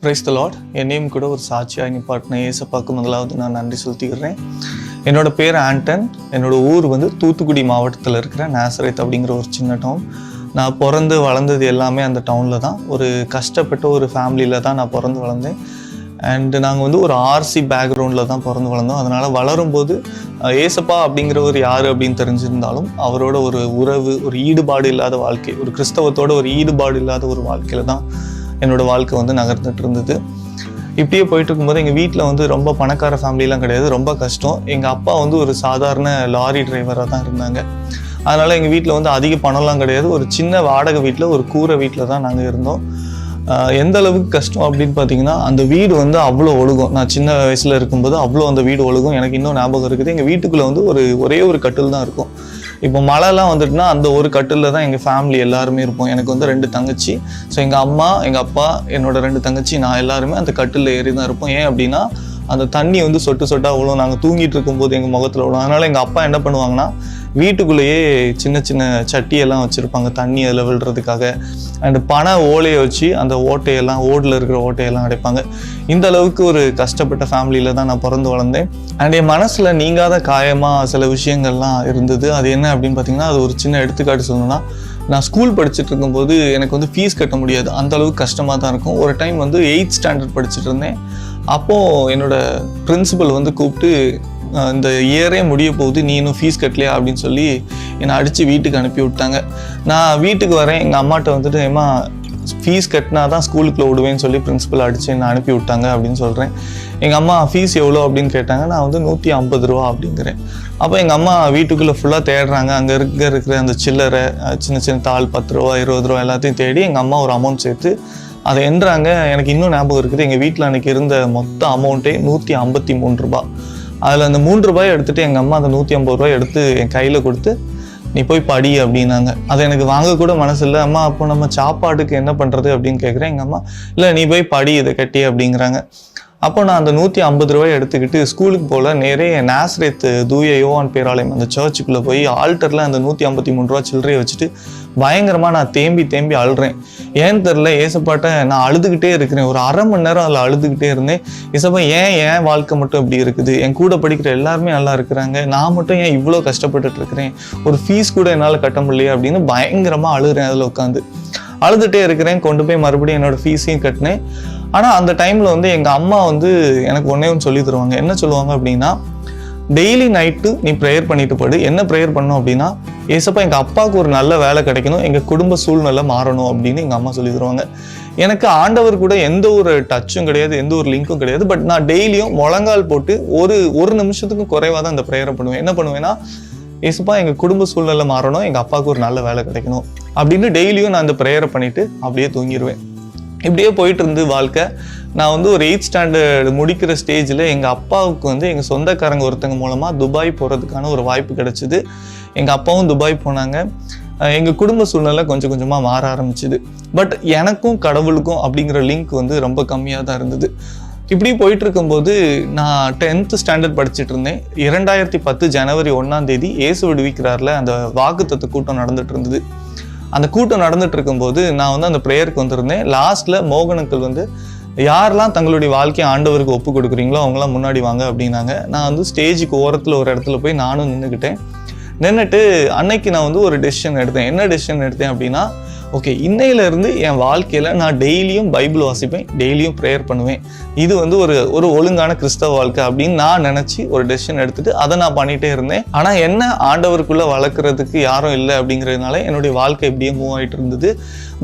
Praise the Lord. என்னையும் கூட ஒரு சாட்சியாக நிப்பாட்டின ஏசப்பாக்கு முதலாவது நான் நன்றி செலுத்திக்கிறேன். என்னோட பேர் ஆண்டன். என்னோட ஊர் தூத்துக்குடி மாவட்டத்தில் இருக்கிற நாசரேத் அப்படிங்கிற ஒரு சின்ன டவுன். நான் பிறந்து வளர்ந்தது எல்லாமே அந்த டவுனில் தான். ஒரு கஷ்டப்பட்ட ஒரு ஃபேமிலியில் தான் நான் பிறந்து வளர்ந்தேன். அண்டு நாங்கள் ஒரு ஆர்சி பேக்ரவுண்டில் தான் பிறந்து வளர்ந்தோம். அதனால் வளரும்போது ஏசப்பா அப்படிங்கிறவர் யார் அப்படின்னு தெரிஞ்சிருந்தாலும் அவரோட ஒரு உறவு, ஒரு ஈடுபாடு இல்லாத வாழ்க்கை, ஒரு கிறிஸ்தவத்தோட ஒரு ஈடுபாடு இல்லாத ஒரு வாழ்க்கையில் தான் என்னோடய வாழ்க்கை நகர்ந்துட்டு இருந்தது. இப்படியே போயிட்டு இருக்கும்போது எங்கள் வீட்டில் ரொம்ப பணக்கார ஃபேமிலிலாம் கிடையாது, ரொம்ப கஷ்டம். எங்கள் அப்பா ஒரு சாதாரண லாரி டிரைவராக தான் இருந்தாங்க. அதனால் எங்கள் வீட்டில் அதிக பணம்லாம் கிடையாது. ஒரு சின்ன வாடகை வீட்டில், ஒரு கூரை வீட்டில் தான் நாங்கள் இருந்தோம். எந்த அளவுக்கு கஷ்டம் அப்படின்னு பார்த்தீங்கன்னா, அந்த வீடு அவ்வளோ ஒழுகும். நான் சின்ன வயசில் இருக்கும்போது அவ்வளோ அந்த வீடு ஒழுகும். எனக்கு இன்னும் ஞாபகம் இருக்குது. எங்கள் வீட்டுக்குள்ளே ஒரே ஒரு கட்டில் தான் இருக்கும். இப்போ மழைலாம் வந்துட்டுனா அந்த ஒரு கட்டிலில் தான் எங்கள் ஃபேமிலி எல்லாருமே இருப்போம். எனக்கு 2 தங்கச்சி. ஸோ எங்கள் அம்மா, எங்கள் அப்பா, என்னோட 2 தங்கச்சி, நான் எல்லாருமே அந்த கட்டிலில் ஏறி தான் இருப்போம். ஏன் அப்படின்னா அந்த தண்ணி சொட்டு சொட்டாக விழும். நாங்கள் தூங்கிட்டு இருக்கும்போது எங்கள் முகத்தில் விழும். அதனால் எங்கள் அப்பா என்ன பண்ணுவாங்கன்னா, வீட்டுக்குள்ளேயே சின்ன சின்ன சட்டியெல்லாம் வச்சுருப்பாங்க தண்ணி அதில் விழுறதுக்காக. அண்டு பனை ஓலையை வச்சு அந்த ஓட்டையெல்லாம், ஓடில் இருக்கிற ஓட்டையெல்லாம் அடைப்பாங்க. இந்த அளவுக்கு ஒரு கஷ்டப்பட்ட ஃபேமிலியில் தான் நான் பிறந்து வளர்ந்தேன். அண்ட் என் மனசில் நீங்காத காயமாக சில விஷயங்கள்லாம் இருந்தது. அது என்ன அப்படின்னு பார்த்தீங்கன்னா, அது ஒரு சின்ன எடுத்துக்காட்டு சொல்லணும்னா, நான் ஸ்கூல் படிச்சுட்டு இருக்கும்போது எனக்கு ஃபீஸ் கட்ட முடியாது. அந்த அளவுக்கு கஷ்டமாக தான் இருக்கும். ஒரு டைம் 8th ஸ்டாண்டர்ட் படிச்சுட்டு இருந்தேன். அப்போது என்னோடய பிரின்சிபல் கூப்பிட்டு, இந்த இயரே முடிய போகுது, நீ இன்னும் ஃபீஸ் கட்டலையா அப்படின்னு சொல்லி என்னை அடித்து வீட்டுக்கு அனுப்பி விட்டாங்க. நான் வீட்டுக்கு வரேன். எங்கள் அம்மாட்ட ஏம்மா ஃபீஸ் கட்டினா தான் ஸ்கூலுக்குள்ள விடுவேன்னு சொல்லி பிரின்சிபல் அடித்து என்னை அனுப்பி விட்டாங்க அப்படின்னு சொல்கிறேன். எங்கள் அம்மா ஃபீஸ் எவ்வளோ அப்படின்னு கேட்டாங்க. நான் 150 ரூபா அப்படிங்கிறேன். அப்போ எங்கள் அம்மா வீட்டுக்குள்ளே ஃபுல்லாக தேடுறாங்க. அங்கே இருக்கிற அந்த சில்லறை, சின்ன சின்ன தாள், 10 ரூபா 20 ரூபா எல்லாத்தையும் தேடி எங்கள் அம்மா ஒரு அமௌண்ட் சேர்த்து அதை எண்ணுறாங்க. எனக்கு இன்னும் ஞாபகம் இருக்குது. எங்கள் வீட்டில் அன்றைக்கி இருந்த மொத்த அமௌண்ட்டே 153 ரூபா. அதில் அந்த 3 ரூபாயை எடுத்துகிட்டு எங்கள் அம்மா அந்த 150 ரூபாய் எடுத்து என் கையில் கொடுத்து, நீ போய் படி அப்படின்னாங்க. அதை எனக்கு வாங்கக்கூட மனசு இல்லை. அம்மா அப்போ நம்ம சாப்பாட்டுக்கு என்ன பண்ணுறது அப்படின்னு கேட்குறேன். எங்கள் அம்மா, இல்லை நீ போய் படி இதை கட்டி அப்படிங்கிறாங்க. அப்போ நான் அந்த 150 ரூபாய் எடுத்துக்கிட்டு ஸ்கூலுக்கு போல் நேரே நாசரேத் தூய யோவான் பேராலயம் அந்த சர்ச்சுக்குள்ளே போய் ஆல்டரில் அந்த 153 ரூபா சில்லறையை வச்சுட்டு பயங்கரமாக நான் தேம்பி அழுறேன். ஏன்னு தெரில, ஏசப்பாட்ட நான் அழுதுகிட்டே இருக்கிறேன். ஒரு அரை மணி நேரம் அதில் அழுதுகிட்டே இருந்தேன். ஏசப்பா, ஏன் வாழ்க்கை மட்டும் இப்படி இருக்குது? என் கூட படிக்கிற எல்லாருமே நல்லா இருக்கிறாங்க, நான் மட்டும் ஏன் இவ்வளோ கஷ்டப்பட்டுட்டு இருக்கிறேன்? ஒரு ஃபீஸ் கூட என்னால் கட்ட முடியலையே அப்படின்னு பயங்கரமாக அழுகிறேன். அதில் உட்காந்து அழுதுகிட்டே இருக்கிறேன். கொண்டு போய் மறுபடியும் என்னோடய ஃபீஸையும் கட்டினேன். ஆனால் அந்த டைமில் எங்கள் அம்மா எனக்கு ஒன்றே ஒன்று சொல்லி தருவாங்க. என்ன சொல்லுவாங்க அப்படின்னா, டெய்லி நைட்டு நீ ப்ரேயர் பண்ணிட்டு போடு. என்ன ப்ரேயர் பண்ணணும் அப்படின்னா, ஏசப்பா எங்கள் அப்பாவுக்கு ஒரு நல்ல வேலை கிடைக்கணும், எங்கள் குடும்ப சூழ்நிலை மாறணும் அப்படின்னு எங்கள் அம்மா சொல்லி தருவாங்க. எனக்கு ஆண்டவர் கூட எந்த ஒரு டச்சும் கிடையாது, எந்த ஒரு லிங்க்கும் கிடையாது. பட் நான் டெய்லியும் முழங்கால் போட்டு ஒரு நிமிஷத்துக்கும் குறைவாக தான் அந்த ப்ரேயரை பண்ணுவேன். என்ன பண்ணுவேன்னா, ஏசப்பா எங்கள் குடும்ப சூழ்நிலை மாறணும், எங்கள் அப்பாவுக்கு ஒரு நல்ல வேலை கிடைக்கணும் அப்படின்னு டெய்லியும் நான் அந்த ப்ரேயரை பண்ணிவிட்டு அப்படியே தூங்கிடுவேன். இப்படியே போயிட்டு இருந்து வாழ்க்கை. நான் ஒரு 8th ஸ்டாண்டர்ட் முடிக்கிற ஸ்டேஜில் எங்கள் அப்பாவுக்கு எங்கள் சொந்தக்காரங்க ஒருத்தங்க மூலமாக துபாய் போகிறதுக்கான ஒரு வாய்ப்பு கிடச்சிது. எங்கள் அப்பாவும் துபாய் போனாங்க. எங்கள் குடும்ப சூழ்நிலை கொஞ்சம் கொஞ்சமாக மாற ஆரம்பிச்சுது. பட் எனக்கும் கடவுளுக்கும் அப்படிங்கிற லிங்க் ரொம்ப கம்மியாக தான் இருந்தது. இப்படி போயிட்டு இருக்கும்போது நான் 10th ஸ்டாண்டர்ட் படிச்சுட்டு இருந்தேன். 2010 ஜனவரி 1ஆம் தேதி இயேசு விடுவிக்கிறார்ல அந்த வாக்குத்தத்த கூட்டம் நடந்துட்டு இருந்தது. அந்த கூட்டம் நடந்துட்டு இருக்கும்போது நான் அந்த ப்ரேயருக்கு வந்திருந்தேன். லாஸ்ட்டில் மோகனங்கள் யாரெல்லாம் தங்களுடைய வாழ்க்கையை ஆண்டவருக்கு ஒப்பு கொடுக்குறீங்களோ அவங்களாம் முன்னாடி வாங்க அப்படின்னாங்க. நான் ஸ்டேஜுக்கு ஓரத்தில் ஒரு இடத்துல போய் நானும் நின்றுட்டு அன்னைக்கு நான் ஒரு டெசிஷன் எடுத்தேன். என்ன டெசிஷன் எடுத்தேன் அப்படின்னா, ஓகே, இன்னையிலேருந்து என் வாழ்க்கையில் நான் டெய்லியும் பைபிள் வாசிப்பேன், டெய்லியும் ப்ரேயர் பண்ணுவேன். இது ஒரு ஒழுங்கான கிறிஸ்தவ வாழ்க்கை அப்படின்னு நான் நினச்சி ஒரு டெசிஷன் எடுத்துட்டு அதை நான் பண்ணிகிட்டே இருந்தேன். ஆனால் என்ன ஆண்டவருக்குள்ளே வளர்க்குறதுக்கு யாரும் இல்லை அப்படிங்கிறதுனால என்னுடைய வாழ்க்கை இப்படியே மூவ் ஆகிட்டு இருந்தது.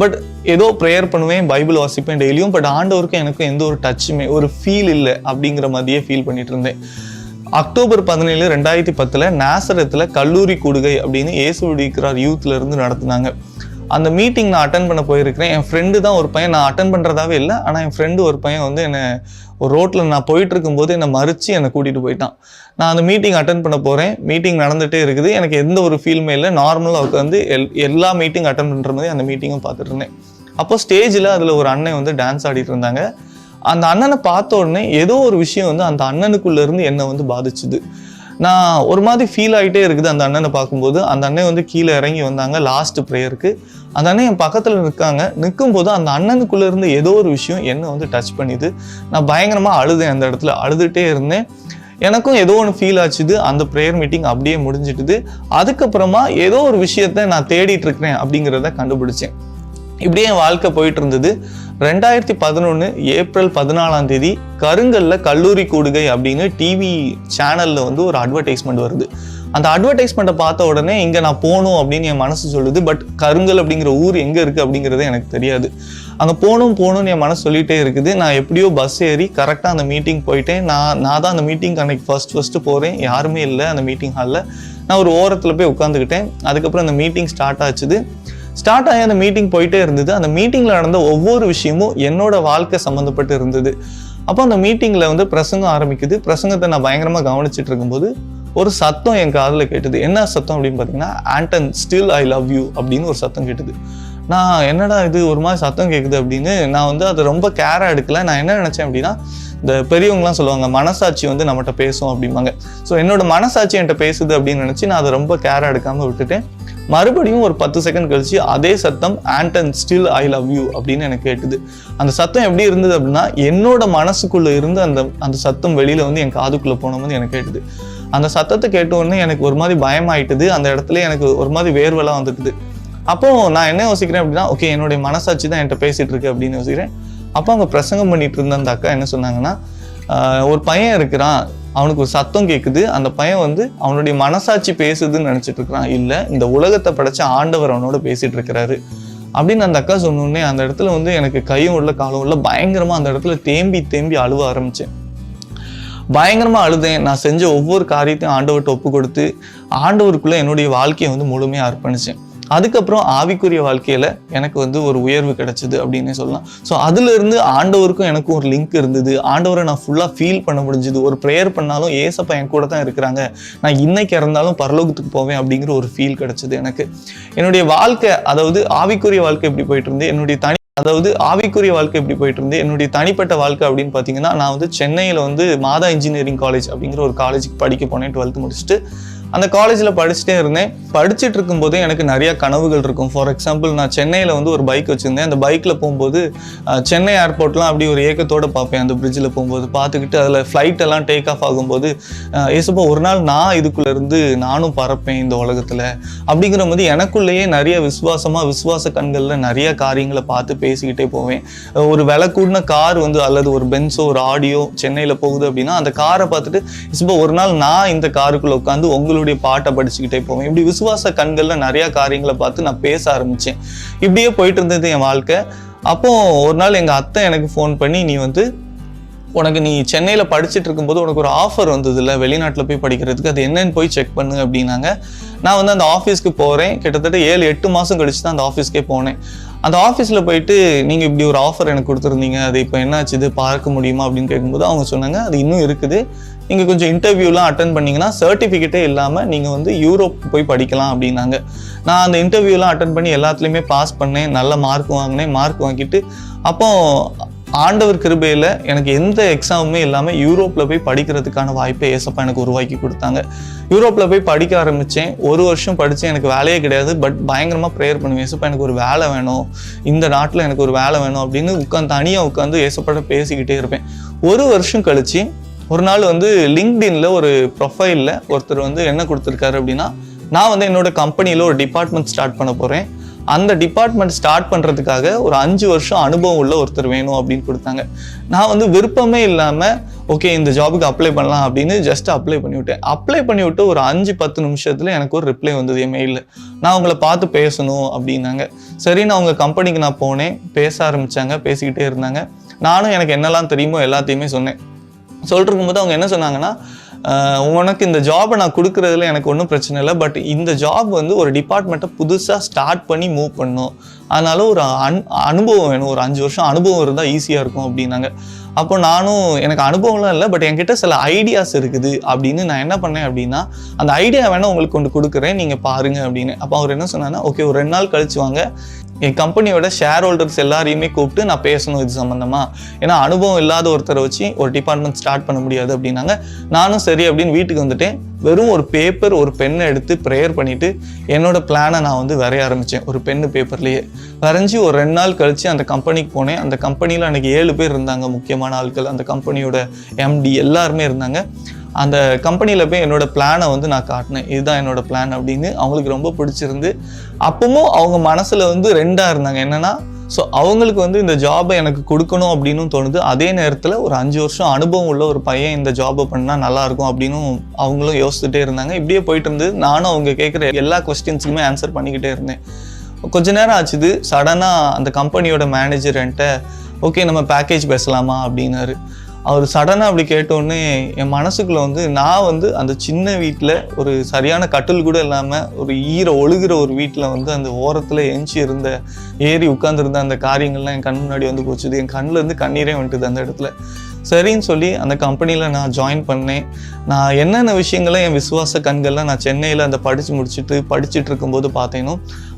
பட் ஏதோ ப்ரேயர் பண்ணுவேன், பைபிள் வாசிப்பேன் டெய்லியும். பட் ஆண்டவருக்கும் எனக்கும் எந்த ஒரு டச்சுமே, ஒரு ஃபீல் இல்லை அப்படிங்கிற மாதிரியே ஃபீல் பண்ணிட்டு இருந்தேன். அக்டோபர் 17, 2010 நாசரத்தில் கல்லூரி கூடுகை அப்படின்னு இயேசு விடுவிக்கிறார் யூத்ல இருந்து நடத்துனாங்க. அந்த மீட்டிங் நான் அட்டன் பண்ண போயிருக்கிறேன். என் ஃப்ரெண்டு தான் ஒரு பையன், நான் அட்டன் பண்ணுறதாவே இல்லை, ஆனால் என் ஃப்ரெண்டு ஒரு பையன் என்னை ஒரு ரோட்டில் நான் போயிட்டு இருக்கும்போது என்னை மறித்து என்னை கூட்டிகிட்டு போயிட்டான். நான் அந்த மீட்டிங் அட்டன் பண்ண போகிறேன். மீட்டிங் நடந்துகிட்டே இருக்குது. எனக்கு எந்த ஒரு ஃபீலுமே இல்லை. நார்மலாக உட்காந்து எல்லா மீட்டிங் அட்டன் பண்ணுற மாதிரி அந்த மீட்டிங்கும் பார்த்துட்டு இருந்தேன். அப்போ ஸ்டேஜில் அதில் ஒரு அண்ணன் டான்ஸ் ஆடிட்டு இருந்தாங்க. அந்த அண்ணனை பார்த்த உடனே ஏதோ ஒரு விஷயம் அந்த அண்ணனுக்குள்ளேருந்து என்னை பாதிச்சுது. நான் ஒரு மாதிரி ஃபீல் ஆகிட்டே இருக்குது அந்த அண்ணனை பார்க்கும்போது. அந்த அண்ணன் வந்து கீழே இறங்கி வந்தாங்க லாஸ்ட் ப்ரேயருக்கு. அந்த அண்ணன் என் பக்கத்தில் நிற்கும்போது அந்த அண்ணனுக்குள்ளே இருந்து ஏதோ ஒரு விஷயம் என்னை வந்து டச் பண்ணிது. நான் பயங்கரமாக அழுதேன். அந்த இடத்துல அழுதுகிட்டே இருந்தேன். எனக்கும் ஏதோ ஒன்று ஃபீல் ஆச்சுது. அந்த ப்ரேயர் மீட்டிங் அப்படியே முடிஞ்சிட்டுது. அதுக்கப்புறமா ஏதோ ஒரு விஷயத்த நான் தேடிட்டு இருக்கிறேன் அப்படிங்கிறத கண்டுபிடிச்சேன். இப்படியே என் வாழ்க்கை போயிட்டு இருந்தது. 2011 ஏப்ரல் 14 கருங்கல்ல கல்லூரி கூடுகை அப்படின்னு டிவி சேனல்ல வந்து ஒரு அட்வர்டைஸ்மெண்ட் வருது. அந்த அட்வர்டைஸ்மெண்ட்டை பார்த்த உடனே இங்கே நான் போகணும் அப்படின்னு என் மனசு சொல்லுது. பட் கருங்கல் அப்படிங்கிற ஊர் எங்கே இருக்குது அப்படிங்கிறது எனக்கு தெரியாது. அங்கே போகணும்னு என் மனசு சொல்லிகிட்டே இருக்குது. நான் எப்படியோ பஸ் ஏறி கரெக்டாக அந்த மீட்டிங் போயிட்டேன். நான் தான் அந்த மீட்டிங் அன்னைக்கு ஃபஸ்ட்டு போகிறேன். யாருமே இல்லை அந்த மீட்டிங் ஹாலில். நான் ஒரு ஓரத்தில் போய் உட்காந்துக்கிட்டேன். அதுக்கப்புறம் அந்த மீட்டிங் ஸ்டார்ட் ஆகி அந்த மீட்டிங் போயிட்டே இருந்தது. அந்த மீட்டிங்கில் நடந்த ஒவ்வொரு விஷயமும் என்னோட வாழ்க்கை சம்மந்தப்பட்டு இருந்தது. அப்போ அந்த மீட்டிங்கில் வந்து பிரசங்கம் ஆரம்பிக்குது. பிரசங்கத்தை நான் பயங்கரமாக கவனிச்சுட்டு இருக்கும்போது ஒரு சத்தம் என் காதில் கேட்டுது. என்ன சத்தம் அப்படின்னு பார்த்தீங்கன்னா, Anton still I love you அப்படின்னு ஒரு சத்தம் கேட்டுது. நான் என்னடா இது ஒரு மாதிரி சத்தம் கேட்குது அப்படின்னு நான் வந்து அதை ரொம்ப கேராக எடுக்கல. நான் என்ன நினச்சேன் அப்படின்னா, இந்த பெரியவங்கலாம் சொல்லுவாங்க மனசாட்சி வந்து நம்மகிட்ட பேசும் அப்படிம்பாங்க. ஸோ என்னோட மனசாட்சி என்கிட்ட பேசுது அப்படின்னு நினச்சி நான் அதை ரொம்ப கேராக எடுக்காமல் விட்டுட்டேன். மறுபடியும் ஒரு 10 செகண்ட் கழிச்சு அதே சத்தம் Anton still I love you அப்படின்னு எனக்கு கேட்டுது. அந்த சத்தம் எப்படி இருந்தது அப்படின்னா, என்னோட மனசுக்குள்ளே இருந்து அந்த சத்தம் வெளியில் வந்து என் காதுக்குள்ளே போனோம்னு எனக்கு கேட்டுது. அந்த சத்தத்தை கேட்ட உடனே எனக்கு ஒரு மாதிரி பயமாயிட்டுது. அந்த இடத்துல எனக்கு ஒரு மாதிரி வேர்வெல்லாம் வந்துட்டுது. அப்போ நான் என்ன யோசிக்கிறேன் அப்படின்னா, ஓகே என்னுடைய மனசாட்சி தான் என்கிட்ட பேசிட்டு இருக்கு அப்படின்னு யோசிக்கிறேன். அப்போ அவங்க பிரசங்கம் பண்ணிட்டு இருந்த அந்த அக்கா என்ன சொன்னாங்கன்னா, ஒரு பையன் இருக்கிறான், அவனுக்கு ஒரு சத்தம் கேட்குது. அந்த பையன் வந்து அவனுடைய மனசாட்சி பேசுதுன்னு நினைச்சிட்டு இருக்கிறான். இல்லை, இந்த உலகத்தை படைச்ச ஆண்டவர் அவனோட பேசிட்டு இருக்கிறாரு அப்படின்னு அந்த அக்கா சொன்னோடனே அந்த இடத்துல வந்து எனக்கு கையும் உள்ள காலும் உள்ள பயங்கரமா அந்த இடத்துல தேம்பி அழுவ ஆரம்பிச்சேன். பயங்கரமா அழுதேன். நான் செஞ்ச ஒவ்வொரு காரியத்தையும் ஆண்டவர்கிட்ட ஒப்பு கொடுத்து ஆண்டவருக்குள்ள என்னுடைய வாழ்க்கையை வந்து முழுமையாக அர்ப்பணிச்சேன். அதுக்கப்புறம் ஆவிக்குரிய வாழ்க்கையில எனக்கு வந்து ஒரு உயர்வு கிடைச்சது அப்படின்னே சொல்லலாம். ஸோ அதுல இருந்து ஆண்டவருக்கும் எனக்கும் ஒரு லிங்க் இருந்தது. ஆண்டவரை நான் ஃபுல்லா ஃபீல் பண்ண முடிஞ்சுது. ஒரு ப்ரேயர் பண்ணாலும் ஏசப்பா என் கூட தான் இருக்கிறாங்க, நான் இன்னைக்கு இறந்தாலும் பரலோகத்துக்கு போவேன் அப்படிங்கிற ஒரு ஃபீல் கிடைச்சது எனக்கு. என்னுடைய வாழ்க்கை, அதாவது ஆவிக்குரிய வாழ்க்கை எப்படி போயிட்டு இருந்து என்னுடைய தனிப்பட்ட வாழ்க்கை அப்படின்னு பார்த்தீங்கன்னா, நான் வந்து சென்னையில் வந்து மாதா இன்ஜினியரிங் காலேஜ் அப்படிங்கிற ஒரு காலேஜுக்கு படிக்க போனேன். 12th முடிச்சுட்டு அந்த காலேஜில் படிச்சுட்டே இருந்தேன். படிச்சுட்டு இருக்கும்போதே எனக்கு நிறைய கனவுகள் இருக்கும். ஃபார் எக்ஸாம்பிள், நான் சென்னையில் வந்து ஒரு பைக் வச்சுருந்தேன். அந்த பைக்கில் போகும்போது சென்னை ஏர்போர்ட்லாம் அப்படி ஒரு ஏக்கத்தோடு பார்ப்பேன். அந்த பிரிட்ஜில் போகும்போது பார்த்துக்கிட்டு அதில் ஃப்ளைட் எல்லாம் டேக் ஆஃப் ஆகும்போது, ஏசப்பா ஒரு நாள் நான் இதுக்குள்ளே இருந்து நானும் பறப்பேன் இந்த உலகத்தில் அப்படிங்கிற போது எனக்குள்ளேயே நிறைய விசுவாச கண்களில் நிறைய காரியங்களை பார்த்து பேசிக்கிட்டே போவேன். ஒரு விலை கூடின கார் வந்து அல்லது ஒரு பென்ஸோ ஒரு ஆடியோ சென்னையில் போகுது அப்படின்னா அந்த காரை பார்த்துட்டு, ஏசப்பா ஒரு நாள் நான் இந்த காருக்குள்ளே உட்காந்து உங்களுடைய பாட்டை படிச்சுக்கிட்டே போவேன். இப்படி விசுவாச கண்கள்ல நிறைய காரியங்களை பார்த்து நான் பேச ஆரம்பிச்சேன். இப்படியே போயிட்டு இருந்தது என் வாழ்க்கை. அப்போ ஒரு நாள் எங்க அத்தை எனக்கு ஃபோன் பண்ணி, நீ சென்னையில படிச்சுட்டு இருக்கும்போது உனக்கு ஒரு ஆஃபர் வந்தது இல்லை வெளிநாட்டில் போய் படிக்கிறதுக்கு, அது என்னன்னு போய் செக் பண்ணு அப்படின்னாங்க. நான் வந்து அந்த ஆஃபீஸ்க்கு போறேன். கிட்டத்தட்ட 7-8 மாசம் கழிச்சு தான் அந்த ஆஃபீஸ்க்கே போனேன். அந்த ஆஃபீஸில் போயிட்டு, நீங்கள் இப்படி ஒரு ஆஃபர் எனக்கு கொடுத்துருந்தீங்க, அது இப்போ என்னாச்சு, இது பார்க்க முடியுமா அப்படின்னு கேட்கும்போது அவங்க சொன்னாங்க, அது இன்னும் இருக்குது, நீங்கள் கொஞ்சம் இன்டர்வியூலாம் அட்டன் பண்ணிங்கன்னா சர்டிஃபிகேட்டே இல்லாமல் நீங்கள் வந்து யூரோப் போய் படிக்கலாம் அப்படின்னாங்க. நான் அந்த இன்டர்வியூலாம் அட்டன் பண்ணி எல்லாத்துலேயுமே பாஸ் பண்ணேன். நல்ல மார்க் வாங்கிட்டு அப்போ ஆண்டவர் கிருபையில் எனக்கு எந்த எக்ஸாமுமே இல்லாமல் யூரோப்பில் போய் படிக்கிறதுக்கான வாய்ப்பை ஏசப்பா எனக்கு உருவாக்கி கொடுத்தாங்க. யூரோப்பில் போய் படிக்க ஆரம்பித்தேன். 1 வருஷம் படித்தேன். எனக்கு வேலையே கிடையாது. பட் பயங்கரமாக ப்ரேயர் பண்ணுவேன், ஏசப்பா எனக்கு ஒரு வேலை வேணும், இந்த நாட்டில் எனக்கு ஒரு வேலை வேணும் அப்படின்னு தனியாக உட்காந்து ஏசப்பாட்ட பேசிக்கிட்டே இருப்பேன். 1 வருஷம் கழிச்சு ஒரு நாள் வந்து லிங்க்டின்ல ஒரு ப்ரொஃபைலில் ஒருத்தர் வந்து என்ன கொடுத்துருக்காரு அப்படின்னா, நான் வந்து என்னோட கம்பெனியில் ஒரு டிபார்ட்மெண்ட் ஸ்டார்ட் பண்ண போகிறேன், அந்த டிபார்ட்மெண்ட் ஸ்டார்ட் பண்ணுறதுக்காக ஒரு 5 வருஷம் அனுபவம் உள்ள ஒருத்தர் வேணும் அப்படின்னு கொடுத்தாங்க. நான் வந்து விருப்பமே இல்லாமல் ஓகே இந்த ஜாபுக்கு அப்ளை பண்ணலாம் அப்படின்னு ஜஸ்ட் அப்ளை பண்ணிவிட்டு ஒரு 5-10 நிமிஷத்தில் எனக்கு ஒரு ரிப்ளை வந்தது என் மெயிலில். நான் உங்களை பார்த்து பேசணும் அப்படின்னாங்க. சரி, நான் உங்கள் கம்பெனிக்கு நான் போனேன். பேச ஆரம்பித்தாங்க, பேசிக்கிட்டே இருந்தாங்க. நானும் எனக்கு என்னெல்லாம் தெரியுமோ எல்லாத்தையுமே சொன்னேன். சொல்லிட்டு இருக்கும்போது அவங்க என்ன சொன்னாங்கன்னா, உனக்கு இந்த ஜாபை நான் கொடுக்குறதுல எனக்கு ஒன்றும் பிரச்சனை இல்லை, பட் இந்த ஜாப் வந்து ஒரு டிபார்ட்மெண்ட்டை புதுசாக ஸ்டார்ட் பண்ணி மூவ் பண்ணணும், அதனால ஒரு அனுபவம் வேணும், ஒரு 5 வருஷம் அனுபவம் இருந்தால் ஈஸியாக இருக்கும் அப்படின்னாங்க. அப்போ நானும் எனக்கு அனுபவம்லாம் இல்லை, பட் என்கிட்ட சில ஐடியாஸ் இருக்குது அப்படின்னு நான் என்ன பண்ணேன் அப்படின்னா, அந்த ஐடியா வேணால் உங்களுக்கு கொண்டு கொடுக்குறேன், நீங்கள் பாருங்கள் அப்படின்னு. அப்போ அவர் என்ன சொன்னாங்கன்னா, ஓகே ஒரு 2 நாள் கழிச்சு வாங்க, என் கம்பெனியோட ஷேர் ஹோல்டர்ஸ் எல்லாரையுமே கூப்பிட்டு நான் பேசணும் இது சம்மந்தமாக, ஏன்னா அனுபவம் இல்லாத ஒருத்தரை வச்சு ஒரு டிபார்ட்மெண்ட் ஸ்டார்ட் பண்ண முடியாது அப்படின்னாங்க. நானும் சரி அப்படின்னு வீட்டுக்கு வந்துட்டேன். வெறும் ஒரு பேப்பர் ஒரு பெண்ணை எடுத்து ப்ரேயர் பண்ணிவிட்டு என்னோட பிளானை நான் வந்து வரைய ஆரம்பித்தேன். ஒரு பென்னு பேப்பர்லேயே வரைஞ்சி ஒரு 2 நாள் கழித்து அந்த கம்பெனிக்கு போனேன். அந்த கம்பெனியில் அன்றைக்கி 7 பேர் இருந்தாங்க, முக்கியமான ஆட்கள். அந்த கம்பெனியோட MD எல்லாருமே இருந்தாங்க. அந்த கம்பெனியில் போய் என்னோட பிளானை வந்து நான் காட்டினேன். இதுதான் என்னோட பிளான் அப்படின்னு. அவங்களுக்கு ரொம்ப பிடிச்சிருந்து. அப்பவும் அவங்க மனசில் வந்து 2ஆக இருந்தாங்க. என்னென்னா, ஸோ அவங்களுக்கு வந்து இந்த ஜாபை எனக்கு கொடுக்கணும் அப்படின்னு தோணுது. அதே நேரத்தில் ஒரு 5 வருஷம் அனுபவம் உள்ள ஒரு பையன் இந்த ஜாபை பண்ணால் நல்லாயிருக்கும் அப்படின்னு அவங்களும் யோசிச்சுட்டே இருந்தாங்க. இப்படியே போயிட்டு இருந்து நானும் அவங்க கேட்குற எல்லா கொஸ்டின்ஸுக்குமே ஆன்சர் பண்ணிக்கிட்டே இருந்தேன். கொஞ்ச நேரம் ஆச்சுது. சடனாக அந்த கம்பெனியோட மேனேஜர் என்கிட்ட ஓகே நம்ம பேக்கேஜ் பேசலாமா அப்படின்னாரு. அவர் சடனாக அப்படி கேட்டோடனே என் மனசுக்குள்ளே வந்து நான் வந்து அந்த சின்ன வீட்டில் ஒரு சரியான கட்டில் கூட இல்லாமல் ஒரு ஒழுகிற ஒரு வீட்டில் வந்து அந்த ஓரத்தில் ஏறி உட்காந்துருந்த அந்த காரியங்கள்லாம் என் கண் முன்னாடி வந்து போச்சுது. என் கண்ணிலேருந்து கண்ணீரே வந்துட்டுது அந்த இடத்துல. சரின்னு சொல்லி அந்த கம்பெனியில் நான் ஜாயின் பண்ணேன். நான் என்னென்ன விஷயங்களை என் விசுவாச கண்களில் நான் சென்னையில் அந்த படிச்சுட்டு இருக்கும்போது பார்த்தேனோ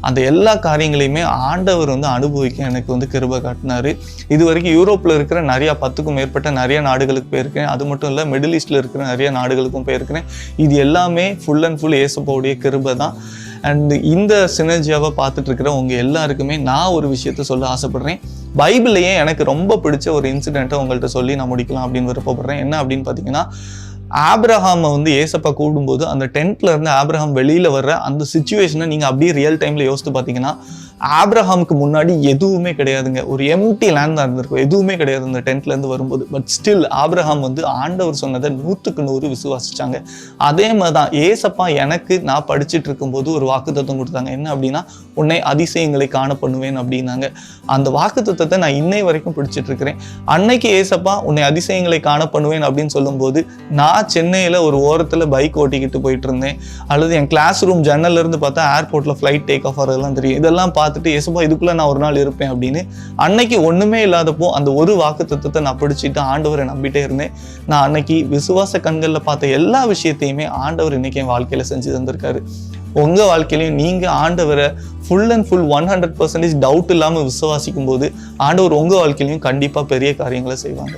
அந்த எல்லா காரியங்களையுமே ஆண்டவர் வந்து அனுபவிக்க எனக்கு வந்து கிருபை காட்டினார். இது வரைக்கும் யூரோப்பில் இருக்கிற 10க்கும் மேற்பட்ட நிறைய நாடுகளுக்கு போயிருக்கேன். அது மட்டும் இல்லை, மிடில் ஈஸ்டில் இருக்கிற நிறைய நாடுகளுக்கும் போயிருக்கிறேன். இது எல்லாமே ஃபுல் அண்ட் ஃபுல் இயேசுவோடைய கிருபை தான். அண்ட் இந்த சினர்ஜியாவை பார்த்துட்டு இருக்கிற உங்கள் எல்லாருக்குமே நான் ஒரு விஷயத்த சொல்ல ஆசைப்படுறேன். பைபிள்லேயே எனக்கு ரொம்ப பிடிச்ச ஒரு இன்சிடெண்ட்டை உங்கள்கிட்ட சொல்லி நான் முடிக்கலாம் அப்படின்னு விருப்பப்படுறேன். என்ன அப்படின்னு பார்த்தீங்கன்னா, ஆபிரஹாமை வந்து ஏசப்பா கூடும்போது அந்த டென்ட்ல இருந்து ஆபிரஹாம் வெளியில் வர்ற அந்த சிச்சுவேஷனை நீங்கள் அப்படியே ரியல் டைமில் யோசித்து பார்த்தீங்கன்னா, ஆபிரஹாமுக்கு முன்னாடி எதுவுமே கிடையாதுங்க. ஒரு எம்டி லேண்ட் தான் இருந்திருக்கும், எதுவுமே கிடையாது அந்த டென்ட்லேருந்து வரும்போது. பட் ஸ்டில் ஆபிரஹாம் வந்து ஆண்டவர் சொன்னதை 100க்கு 100 விசுவாசிச்சாங்க. அதே மாதிரி தான் ஏசப்பா எனக்கு நான் படிச்சுட்டு இருக்கும்போது ஒரு வாக்குத்தத்தம் கொடுத்தாங்க. என்ன அப்படின்னா, உன்னை அதிசயங்களை காண பண்ணுவேன் அப்படின்னாங்க. அந்த வாக்குத்தத்தத்தை நான் இன்னை வரைக்கும் பிடிச்சிட்டு இருக்கிறேன். அன்னைக்கு ஏசப்பா உன்னை அதிசயங்களை காண பண்ணுவேன் அப்படின்னு சொல்லும்போது நான் சென்னையில் ஒரு ஓரத்தில் பைக் ஓட்டிக்கிட்டு போயிட்டு இருந்தேன். அல்லது என் கிளாஸ் ரூம் ஜன்னல்ல இருந்து பார்த்தா ஏர்போர்ட்டில் ஃப்ளைட் டேக் ஆஃப் ஆகிறதெல்லாம் தெரியும். இதெல்லாம் பார்த்துட்டு ஏசப்பா இதுக்குள்ளே நான் ஒரு நாள் இருப்பேன் அப்படின்னு அன்னைக்கு ஒன்றுமே இல்லாதப்போ அந்த ஒரு வாக்குத்தத்தத்தை நான் பிடிச்சிட்டு ஆண்டவரை நம்பிட்டே இருந்தேன். நான் அன்னைக்கு விசுவாச கண்களில் பார்த்த எல்லா விஷயத்தையுமே ஆண்டவர் இன்னைக்கு என் வாழ்க்கையில் செஞ்சு தந்திருக்காரு. உங்கள் வாழ்க்கையிலையும் நீங்கள் ஆண்டவரை ஃபுல் அண்ட் ஃபுல் 100% டவுட் இல்லாமல் விசுவாசிக்கும் போது ஆண்டவர் உங்கள் வாழ்க்கையிலையும் கண்டிப்பாக பெரிய காரியங்களை செய்வாங்க.